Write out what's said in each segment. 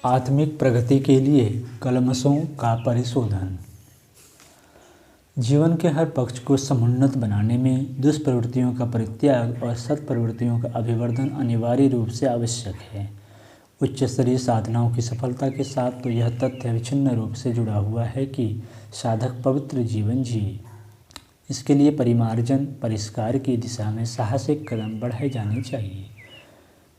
आत्मिक प्रगति के लिए कलमशों का परिशोधन। जीवन के हर पक्ष को समुन्नत बनाने में दुष्प्रवृत्तियों का परित्याग और सत्प्रवृत्तियों का अभिवर्धन अनिवार्य रूप से आवश्यक है। उच्च स्तरीय साधनाओं की सफलता के साथ तो यह तथ्य अविच्छिन्न रूप से जुड़ा हुआ है कि साधक पवित्र जीवन जिए। इसके लिए परिमार्जन परिष्कार की दिशा में साहसिक कदम बढ़ाए जाने चाहिए।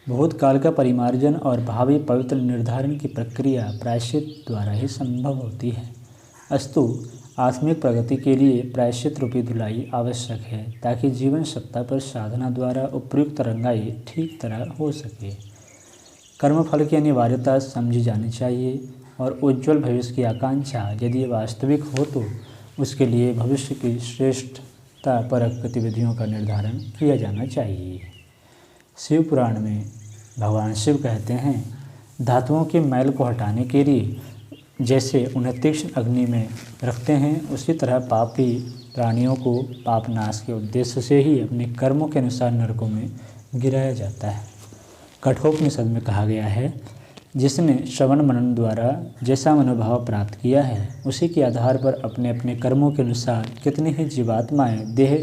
भूतकाल का परिमार्जन और भावी पवित्र निर्धारण की प्रक्रिया प्रायश्चित द्वारा ही संभव होती है। अस्तु आत्मिक प्रगति के लिए प्रायश्चित रूपी धुलाई आवश्यक है ताकि जीवन सत्ता पर साधना द्वारा उपयुक्त रंगाई ठीक तरह हो सके। कर्मफल की अनिवार्यता समझी जानी चाहिए और उज्ज्वल भविष्य की आकांक्षा यदि वास्तविक हो तो उसके लिए भविष्य की श्रेष्ठता परक गतिविधियों का निर्धारण किया जाना चाहिए। शिव पुराण में भगवान शिव कहते हैं, धातुओं के मैल को हटाने के लिए जैसे उन्हें तीक्ष्ण अग्नि में रखते हैं, उसी तरह पापी प्राणियों को पापनाश के उद्देश्य से ही अपने कर्मों के अनुसार नरकों में गिराया जाता है। कठोपनिषद में कहा गया है, जिसने श्रवण मनन द्वारा जैसा मनोभाव प्राप्त किया है उसी के आधार पर अपने अपने कर्मों के अनुसार कितनी ही जीवात्माएं देह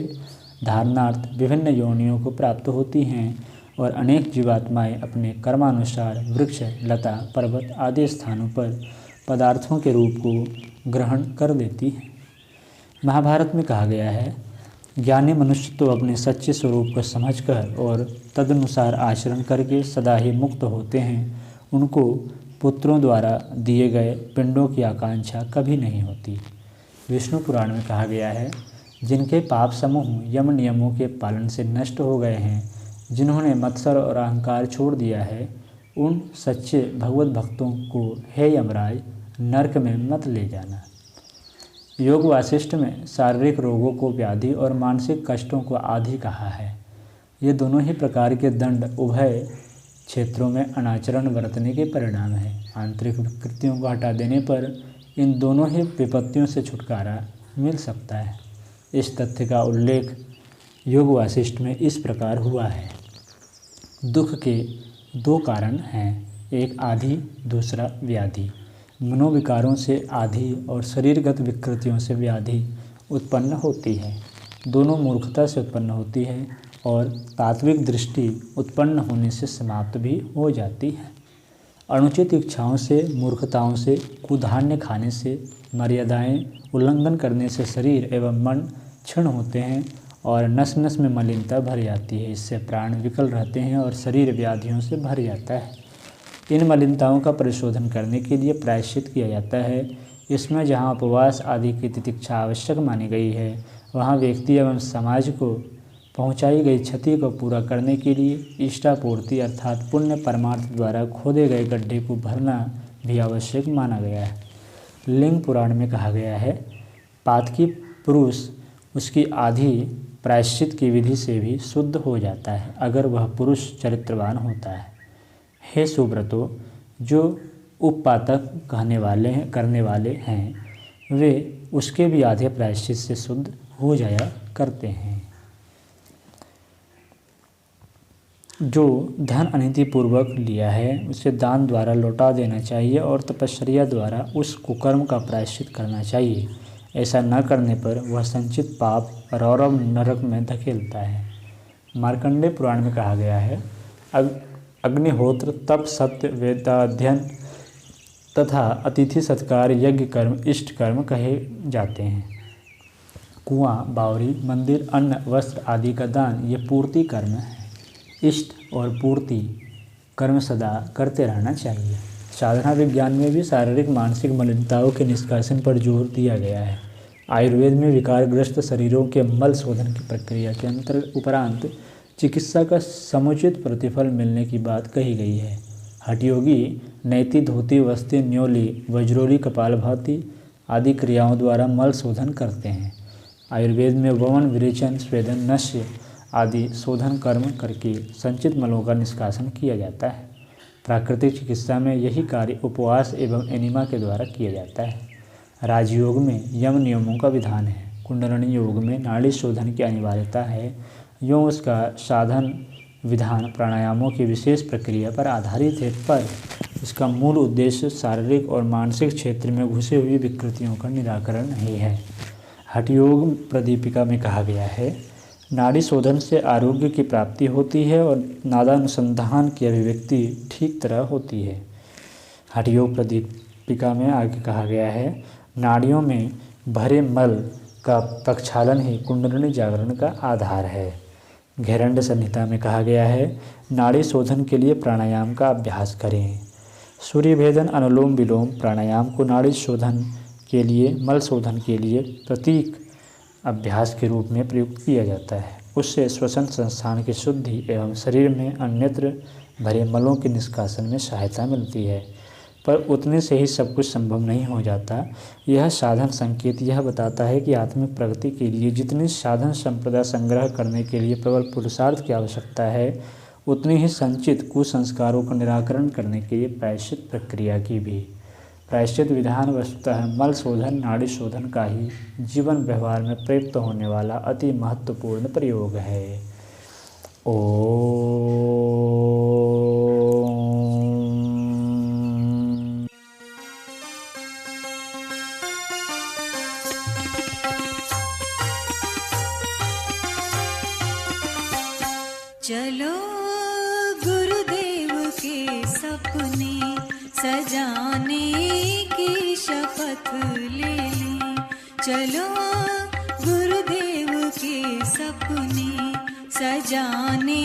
धारणार्थ विभिन्न योनियों को प्राप्त होती हैं और अनेक जीवात्माएं अपने कर्मानुसार वृक्ष लता पर्वत आदि स्थानों पर पदार्थों के रूप को ग्रहण कर लेती हैं। महाभारत में कहा गया है, ज्ञानी मनुष्य तो अपने सच्चे स्वरूप को समझकर और तदनुसार आचरण करके सदा ही मुक्त होते हैं। उनको पुत्रों द्वारा दिए गए पिंडों की आकांक्षा कभी नहीं होती। विष्णु पुराण में कहा गया है, जिनके पाप समूह यम नियमों के पालन से नष्ट हो गए हैं, जिन्होंने मत्सर और अहंकार छोड़ दिया है, उन सच्चे भगवत भक्तों को हे यमराज नरक में मत ले जाना। योग वासिष्ठ में शारीरिक रोगों को व्याधि और मानसिक कष्टों को आधि कहा है। ये दोनों ही प्रकार के दंड उभय क्षेत्रों में अनाचरण बरतने के परिणाम है। आंतरिक विकृतियों को हटा देने पर इन दोनों ही विपत्तियों से छुटकारा मिल सकता है। इस तथ्य का उल्लेख योग वासिष्ठ में इस प्रकार हुआ है। दुख के दो कारण हैं, एक आधि दूसरा व्याधि। मनोविकारों से आधि और शरीरगत विकृतियों से व्याधि उत्पन्न होती है। दोनों मूर्खता से उत्पन्न होती है और तात्विक दृष्टि उत्पन्न होने से समाप्त भी हो जाती है। अनुचित इच्छाओं से, मूर्खताओं से, कुधान्य खाने से, मर्यादाएं उल्लंघन करने से शरीर एवं मन क्षीण होते हैं और नस नस में मलिनता भर जाती है। इससे प्राण विकल रहते हैं और शरीर व्याधियों से भर जाता है। इन मलिनताओं का परिशोधन करने के लिए प्रायश्चित किया जाता है। इसमें जहाँ उपवास आदि की तितिक्षा आवश्यक मानी गई है, वहाँ व्यक्ति एवं समाज को पहुँचाई गई क्षति को पूरा करने के लिए इष्टापूर्ति अर्थात पुण्य परमार्थ द्वारा खोदे गए गड्ढे को भरना भी आवश्यक माना गया है। लिंग पुराण में कहा गया है, पातकी पुरुष उसकी आधी प्रायश्चित की विधि से भी शुद्ध हो जाता है अगर वह पुरुष चरित्रवान होता है। हे सुब्रतो, जो उपपातक करने वाले हैं, वे उसके भी आधे प्रायश्चित से शुद्ध हो जाया करते हैं। जो धन अनितिपूर्वक लिया है उसे दान द्वारा लौटा देना चाहिए और तपश्चर्या द्वारा उस कुकर्म का प्रायश्चित करना चाहिए। ऐसा न करने पर वह संचित पाप रौरव नरक में धकेलता है। मार्कंडेय पुराण में कहा गया है, अग्निहोत्र तप सत्य वेदाध्ययन तथा अतिथि सत्कार यज्ञ कर्म इष्ट कर्म कहे जाते हैं। कुआं, बावरी, मंदिर, अन्न, वस्त्र आदि का दान ये पूर्ति कर्म है। इष्ट और पूर्ति कर्म सदा करते रहना चाहिए। साधना विज्ञान में भी शारीरिक मानसिक मलिनताओं के निष्कासन पर जोर दिया गया है। आयुर्वेद में विकारग्रस्त शरीरों के मल शोधन की प्रक्रिया के उपरांत चिकित्सा का समुचित प्रतिफल मिलने की बात कही गई है। हठयोगी नैति धोती वस्ती न्योली वज्रोली कपालभाति आदि क्रियाओं द्वारा मल शोधन करते हैं। आयुर्वेद में वमन विरेचन स्वेदन नश्य आदि शोधन कर्म करके संचित मलों का निष्कासन किया जाता है। प्राकृतिक चिकित्सा में यही कार्य उपवास एवं एनिमा के द्वारा किया जाता है। राजयोग में यम नियमों का विधान है। कुंडलिनी योग में नाड़ी शोधन की अनिवार्यता है। यूँ उसका साधन विधान प्राणायामों की विशेष प्रक्रिया पर आधारित है, पर इसका मूल उद्देश्य शारीरिक और मानसिक क्षेत्र में घुसी हुई विकृतियों का निराकरण नहीं है। हठयोग प्रदीपिका में कहा गया है, नाड़ी शोधन से आरोग्य की प्राप्ति होती है और नादानुसंधान की अभिव्यक्ति ठीक तरह होती है। हठयोग प्रदीपिका में आगे कहा गया है, नाड़ियों में भरे मल का प्रक्षालन ही कुंडलिनी जागरण का आधार है। घेरंड संहिता में कहा गया है, नाड़ी शोधन के लिए प्राणायाम का अभ्यास करें। सूर्य भेदन अनुलोम विलोम प्राणायाम को नाड़ी शोधन के लिए, मल शोधन के लिए प्रतीक अभ्यास के रूप में प्रयुक्त किया जाता है। उससे श्वसन संस्थान की शुद्धि एवं शरीर में अन्यत्र भरे मलों के निष्कासन में सहायता मिलती है, पर उतने से ही सब कुछ संभव नहीं हो जाता। यह साधन संकेत यह बताता है कि आत्मिक प्रगति के लिए जितनी साधन संपदा संग्रह करने के लिए प्रबल पुरुषार्थ की आवश्यकता है, उतनी ही संचित कुसंस्कारों का निराकरण करने के लिए प्रायश्चित प्रक्रिया की भी। प्रायश्चित विधान वस्तुतः मल शोधन, नाड़ी शोधन का ही जीवन व्यवहार में प्रयुक्त होने वाला अति महत्वपूर्ण प्रयोग है। चलो गुरुदेव के सपने सजाने की शपथ ले लें। चलो गुरुदेव के सपने सजाने